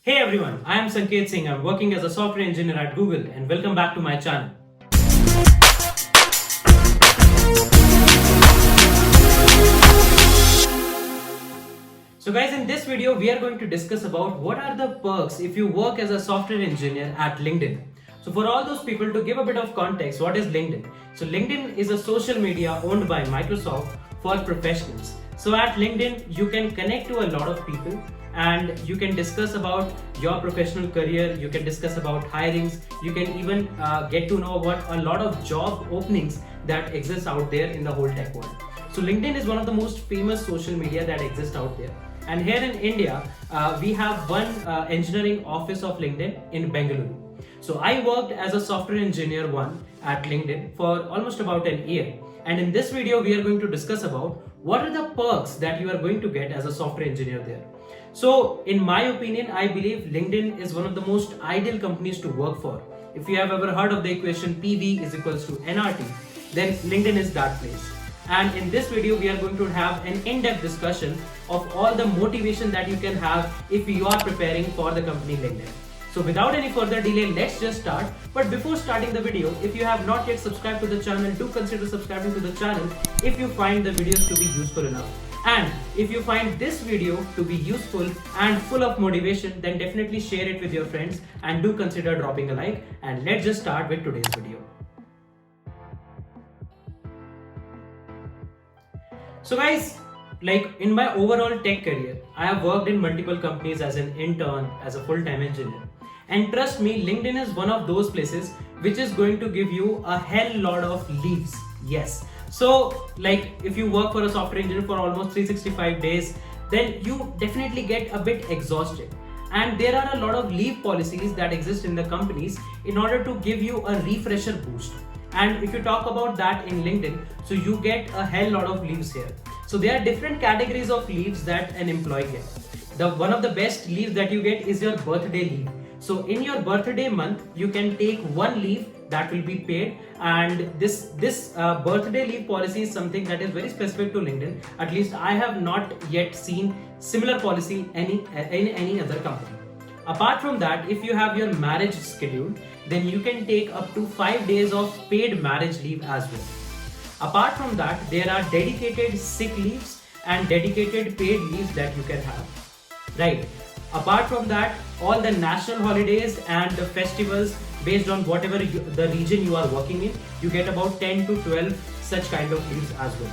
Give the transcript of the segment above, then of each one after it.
Hey everyone, I am Sanket Singh. I'm working as a software engineer at Google and welcome back to my channel. So guys, in this video we are going to discuss about what are the perks if you work as a software engineer at LinkedIn. So for all those people, to give a bit of context, what is LinkedIn? So LinkedIn is a social media owned by Microsoft for professionals. So at LinkedIn you can connect to a lot of people and you can discuss about your professional career, you can discuss about hirings, you can even get to know about a lot of job openings that exist out there in the whole tech world. So LinkedIn is one of the most famous social media that exists out there. And here in India, we have one engineering office of LinkedIn in Bengaluru. So I worked as a software engineer at LinkedIn for almost about an year. And in this video, we are going to discuss about what are the perks that you are going to get as a software engineer there. So in my opinion, I believe LinkedIn is one of the most ideal companies to work for. If you have ever heard of the equation PV is equals to NRT, then LinkedIn is that place. And in this video, we are going to have an in-depth discussion of all the motivation that you can have if you are preparing for the company LinkedIn. So without any further delay, let's just start. But before starting the video, if you have not yet subscribed to the channel, do consider subscribing to the channel if you find the videos to be useful enough. And if you find this video to be useful and full of motivation, then definitely share it with your friends and do consider dropping a like. And let's just start with today's video. So guys, like in my overall tech career, I have worked in multiple companies as an intern, as a full-time engineer. And trust me, LinkedIn is one of those places which is going to give you a hell lot of leaves. Yes. So like if you work for a software engineer for almost 365 days, then you definitely get a bit exhausted. And there are a lot of leave policies that exist in the companies in order to give you a refresher boost. And if you talk about that in LinkedIn, so you get a hell lot of leaves here. So there are different categories of leaves that an employee gets. One of the best leaves that you get is your birthday leave. So in your birthday month, you can take one leave that will be paid, and this birthday leave policy is something that is very specific to LinkedIn. At least I have not yet seen similar policy in any other company. Apart from that, if you have your marriage scheduled, then you can take up to 5 days of paid marriage leave as well. Apart from that, there are dedicated sick leaves and dedicated paid leaves that you can have. Right. Apart from that, all the national holidays and the festivals based on whatever the region you are working in, you get about 10 to 12 such kind of leaves as well.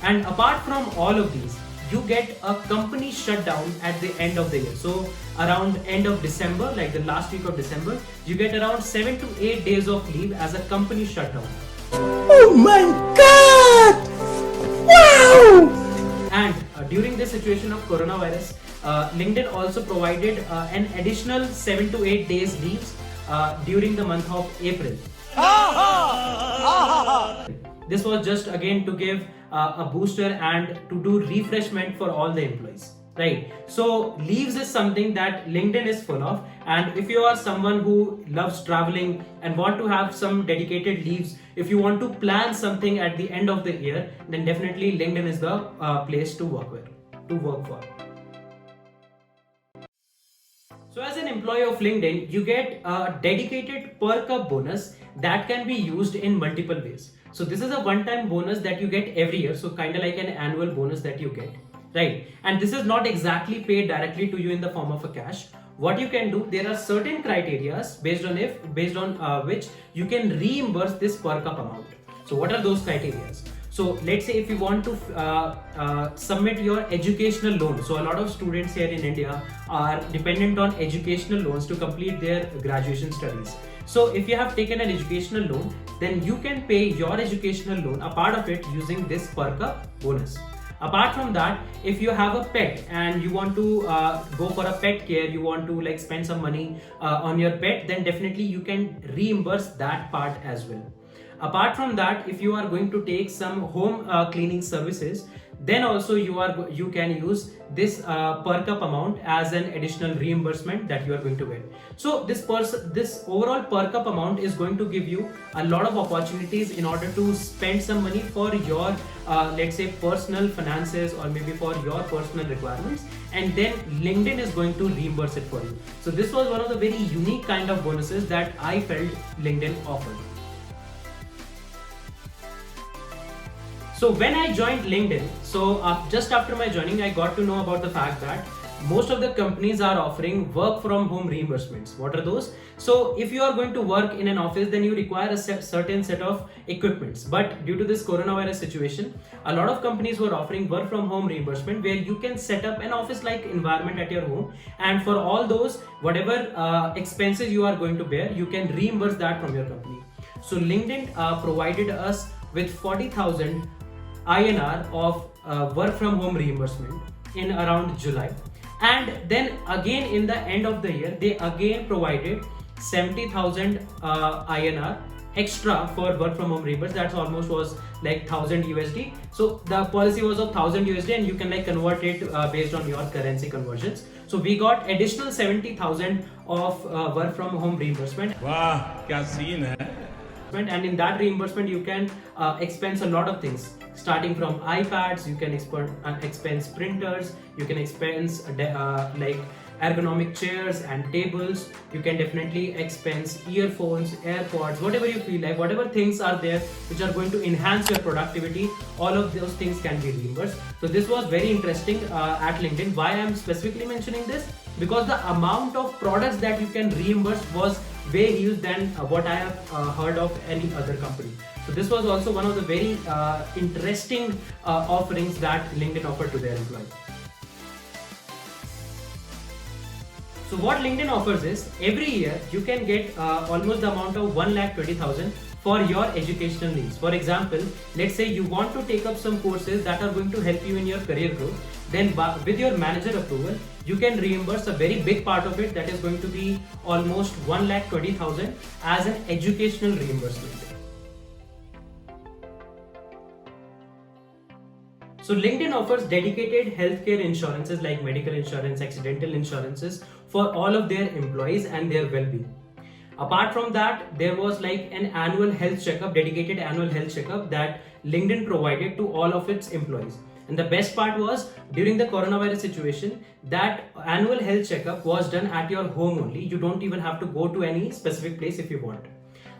And apart from all of these, you get a company shutdown at the end of the year. So around end of December, like the last week of December, you get around 7 to 8 days of leave as a company shutdown. Oh my God! Wow! And during this situation of coronavirus, LinkedIn also provided an additional 7 to 8 days leaves during the month of April. This was just again to give a booster and to do refreshment for all the employees, right? So leaves is something that LinkedIn is full of, and if you are someone who loves traveling and want to have some dedicated leaves, if you want to plan something at the end of the year, then definitely LinkedIn is the place to work for. So as an employee of LinkedIn, you get a dedicated Perk Up bonus that can be used in multiple ways. So this is a one-time bonus that you get every year, so kind of like an annual bonus that you get, right? And this is not exactly paid directly to you in the form of a cash. What you can do, there are certain criteria based on which you can reimburse this Perk Up amount. So what are those criteria? So let's say if you want to submit your educational loan. So a lot of students here in India are dependent on educational loans to complete their graduation studies. So if you have taken an educational loan, then you can pay your educational loan, a part of it, using this Perk Up bonus. Apart from that, if you have a pet and you want to go for a pet care, you want to like spend some money on your pet, then definitely you can reimburse that part as well. Apart from that, if you are going to take some home cleaning services, then also you can use this Perk Up amount as an additional reimbursement that you are going to get. So this overall Perk Up amount is going to give you a lot of opportunities in order to spend some money for your let's say personal finances, or maybe for your personal requirements, and then LinkedIn is going to reimburse it for you. So this was one of the very unique kind of bonuses that I felt LinkedIn offered. So when I joined LinkedIn, so just after my joining, I got to know about the fact that most of the companies are offering work from home reimbursements. What are those? So if you are going to work in an office, then you require a certain set of equipments. But due to this coronavirus situation, a lot of companies were offering work from home reimbursement, where you can set up an office-like environment at your home, and for all those, whatever expenses you are going to bear, you can reimburse that from your company. So LinkedIn provided us with 40,000 INR of work from home reimbursement in around July. And then again in the end of the year, they again provided 70,000 INR extra for work from home reimbursement. That's almost was like 1000 USD. So the policy was of 1000 USD, and you can like convert it based on your currency conversions. So we got additional 70,000 of work from home reimbursement. Wow, kya scene hai. And in that reimbursement you can expense a lot of things, starting from iPads. You can expense printers, you can expense like ergonomic chairs and tables. You can definitely expense earphones, AirPods, whatever you feel like, whatever things are there which are going to enhance your productivity, all of those things can be reimbursed. So this was very interesting at LinkedIn. Why I am specifically mentioning this? Because the amount of products that you can reimburse was way huge than what I have heard of any other company. So this was also one of the very interesting offerings that LinkedIn offered to their employees. So what LinkedIn offers is, every year you can get almost the amount of 1,20,000 for your educational needs. For example, let's say you want to take up some courses that are going to help you in your career growth, then with your manager approval, you can reimburse a very big part of it, that is going to be almost 1,20,000 as an educational reimbursement. So LinkedIn offers dedicated healthcare insurances like medical insurance, accidental insurances for all of their employees and their well-being. Apart from that, there was like an annual health checkup, dedicated annual health checkup that LinkedIn provided to all of its employees. And the best part was, during the coronavirus situation, that annual health checkup was done at your home only. You don't even have to go to any specific place if you want.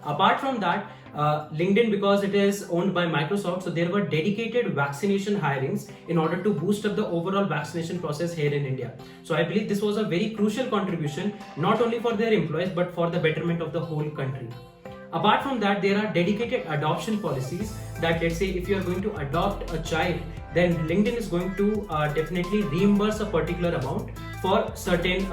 Apart from that, LinkedIn, because it is owned by Microsoft, so there were dedicated vaccination hirings in order to boost up the overall vaccination process here in India. So I believe this was a very crucial contribution, not only for their employees, but for the betterment of the whole country. Apart from that, there are dedicated adoption policies that, let's say, if you are going to adopt a child, then LinkedIn is going to definitely reimburse a particular amount for certain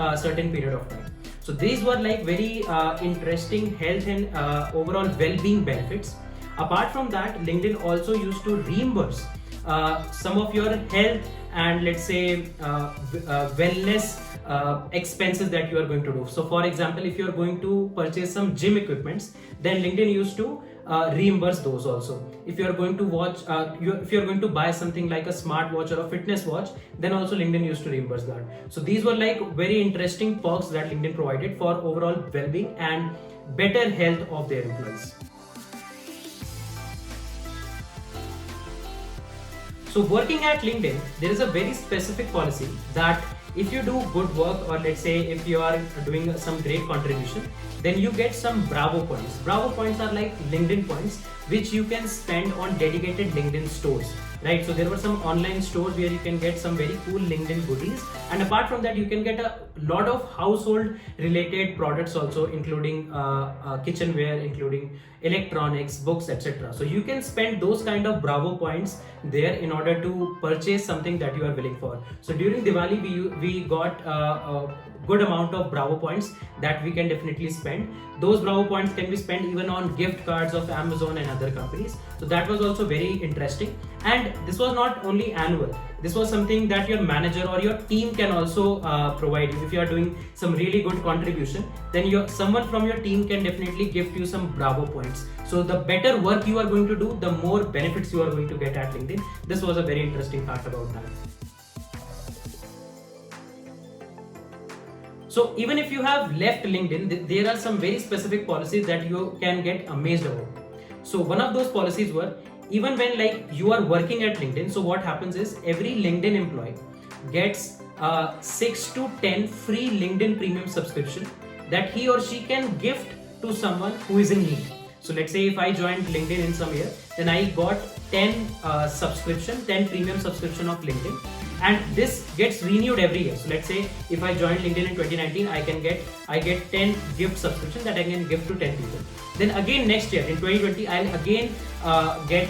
period of time. So these were like very interesting health and overall well-being benefits. Apart from that, LinkedIn also used to reimburse some of your health and, let's say, wellness expenses that you are going to do. So for example, if you are going to purchase some gym equipments, then LinkedIn used to reimburse those also. If you are going to if you are going to buy something like a smartwatch or a fitness watch, then also LinkedIn used to reimburse that. So these were like very interesting perks that LinkedIn provided for overall well-being and better health of their employees. So working at LinkedIn, there is a very specific policy that if you do good work, or let's say if you are doing some great contribution, then you get some Bravo points. Bravo points are like LinkedIn points which you can spend on dedicated LinkedIn stores, right? So there were some online stores where you can get some very cool LinkedIn goodies, and apart from that, you can get a lot of household related products also, including kitchenware, including electronics, books, etc. So you can spend those kind of Bravo points there in order to purchase something that you are willing for. So during Diwali, we got a good amount of Bravo points that we can definitely spend. Those Bravo points can be spent even on gift cards of Amazon and other companies. So that was also very interesting. And this was not only annual, this was something that your manager or your team can also provide you. If you are doing some really good contribution, then someone from your team can definitely give you some bravo points. So the better work you are going to do, the more benefits you are going to get at LinkedIn. This was a very interesting fact about that. So even if you have left LinkedIn, there are some very specific policies that you can get amazed about. So one of those policies were, even when like you are working at LinkedIn, so what happens is every LinkedIn employee gets 6 to 10 free LinkedIn premium subscription that he or she can gift to someone who is in need. So let's say if I joined LinkedIn in some year, then I got 10 premium subscription of LinkedIn, and this gets renewed every year. So let's say if I joined LinkedIn in 2019, I get 10 gift subscription that I can give to 10 people. Then again next year in 2020, I'll again get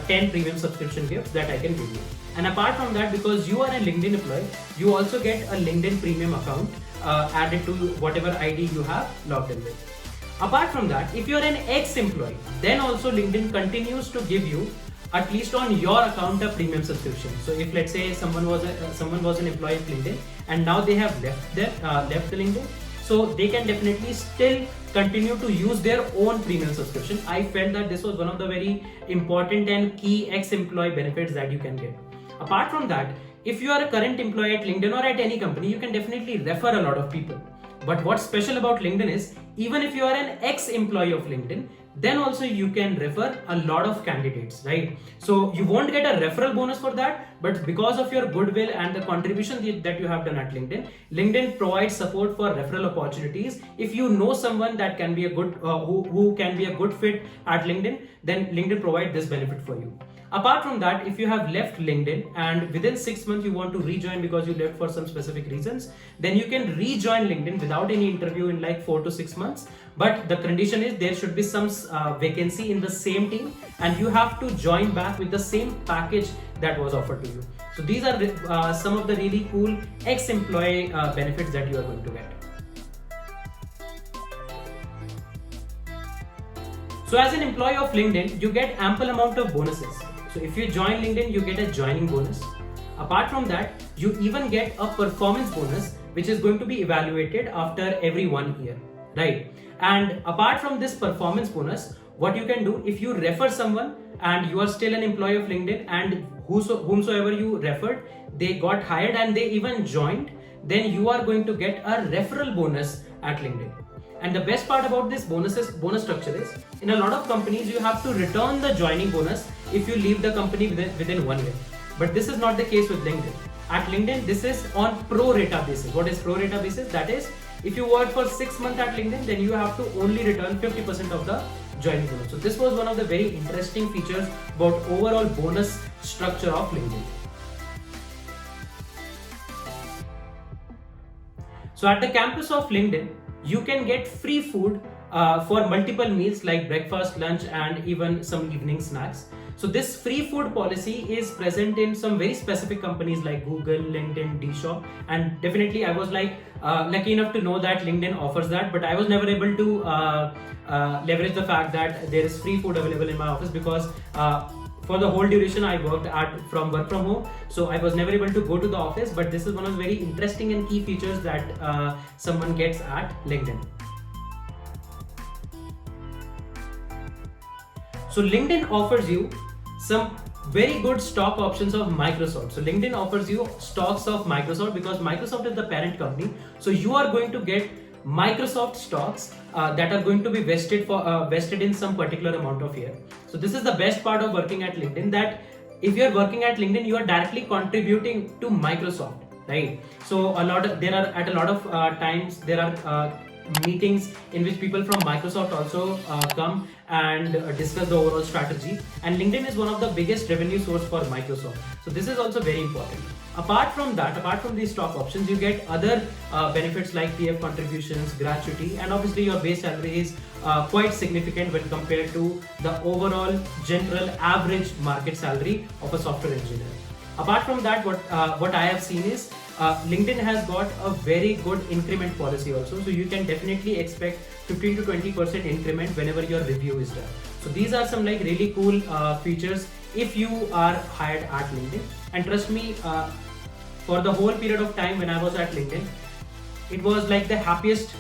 10 premium subscription gifts that I can give you. And apart from that, because you are a LinkedIn employee, you also get a LinkedIn premium account added to whatever ID you have logged in with. Apart from that, if you're an ex-employee, then also LinkedIn continues to give you, at least on your account, a premium subscription. So if let's say someone was an employee of LinkedIn and now they have left the LinkedIn, so they can definitely still continue to use their own premium subscription. I felt that this was one of the very important and key ex-employee benefits that you can get. Apart from that, if you are a current employee at LinkedIn or at any company, you can definitely refer a lot of people. But what's special about LinkedIn is, even if you are an ex-employee of LinkedIn, then also you can refer a lot of candidates, right? So you won't get a referral bonus for that, but because of your goodwill and the contribution that you have done at LinkedIn, LinkedIn provides support for referral opportunities. If you know someone that can be a good, who can be a good fit at LinkedIn, then LinkedIn provides this benefit for you. Apart from that, if you have left LinkedIn and within 6 months you want to rejoin because you left for some specific reasons, then you can rejoin LinkedIn without any interview in like 4 to 6 months. But the condition is there should be some vacancy in the same team, and you have to join back with the same package that was offered to you. So these are some of the really cool ex-employee benefits that you are going to get. So as an employee of LinkedIn, you get ample amount of bonuses. So if you join LinkedIn, you get a joining bonus. Apart from that, you even get a performance bonus, which is going to be evaluated after every 1 year, right? And apart from this performance bonus, what you can do, if you refer someone and you are still an employee of LinkedIn and whomsoever you referred, they got hired and they even joined, then you are going to get a referral bonus at LinkedIn. And the best part about this bonus structure is, in a lot of companies, you have to return the joining bonus if you leave the company within 1 year. But this is not the case with LinkedIn. At LinkedIn, this is on pro rata basis. What is pro rata basis? That is, if you work for 6 months at LinkedIn, then you have to only return 50% of the joining bonus. So this was one of the very interesting features about overall bonus structure of LinkedIn. So at the campus of LinkedIn, you can get free food for multiple meals like breakfast, lunch, and even some evening snacks. So this free food policy is present in some very specific companies like Google, LinkedIn, D-Shop, and definitely I was like lucky enough to know that LinkedIn offers that, but I was never able to leverage the fact that there is free food available in my office because for the whole duration I worked from work from home, so I was never able to go to the office. But this is one of the very interesting and key features that someone gets at LinkedIn. So LinkedIn offers you some very good stock options of Microsoft. So LinkedIn offers you stocks of Microsoft because Microsoft is the parent company. So you are going to get Microsoft stocks that are going to be vested in some particular amount of year. So this is the best part of working at LinkedIn, that if you are working at LinkedIn, you are directly contributing to Microsoft, right? So there are times there are meetings in which people from Microsoft also come and discuss the overall strategy, and LinkedIn is one of the biggest revenue source for Microsoft. So this is also very important. Apart from these stock options, you get other benefits like PF contributions, gratuity, and obviously your base salary is quite significant when compared to the overall general average market salary of a software engineer. Apart from that, what I have seen is LinkedIn has got a very good increment policy also. So you can definitely expect 15 to 20% increment whenever your review is done. So these are some like really cool features if you are hired at LinkedIn. And trust me, for the whole period of time when I was at LinkedIn, it was like the happiest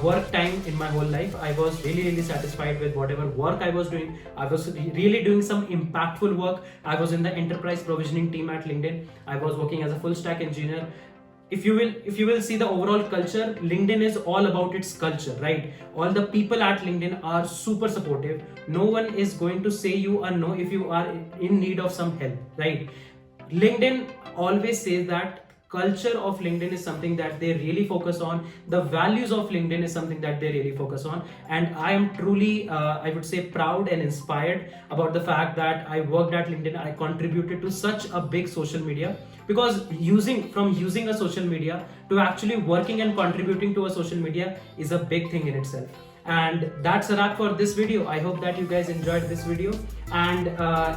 work time in my whole life. I was really satisfied with whatever work I was doing. I was really doing some impactful work. I was in the enterprise provisioning team at LinkedIn. I was working as a full stack engineer. If you will see the overall culture, LinkedIn is all about its culture, right? All the people at LinkedIn are super supportive. No one is going to say you a no if you are in need of some help, right? LinkedIn always says that culture of LinkedIn is something that they really focus on. The values of LinkedIn is something that they really focus on. And I am truly, I would say, proud and inspired about the fact that I worked at LinkedIn. I contributed to such a big social media, because using a social media to actually working and contributing to a social media is a big thing in itself. And that's a wrap for this video. I hope that you guys enjoyed this video, and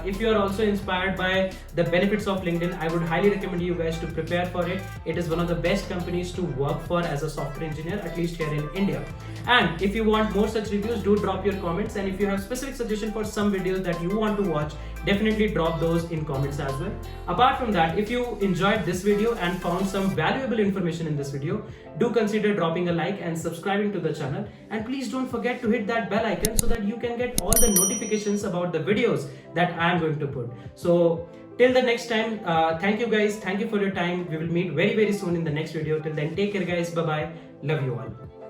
if you are also inspired by the benefits of LinkedIn, I would highly recommend you guys to prepare for it. It is one of the best companies to work for as a software engineer, at least here in India. And if you want more such reviews, do drop your comments, and if you have specific suggestion for some videos that you want to watch, definitely drop those in comments as well. Apart from that, if you enjoyed this video and found some valuable information in this video, do consider dropping a like and subscribing to the channel, and please don't forget to hit that bell icon so that you can get all the notifications about the videos that I am going to put. So till the next time, thank you guys, thank you for your time. We will meet very soon in the next video. Till then, take care guys, bye bye, love you all.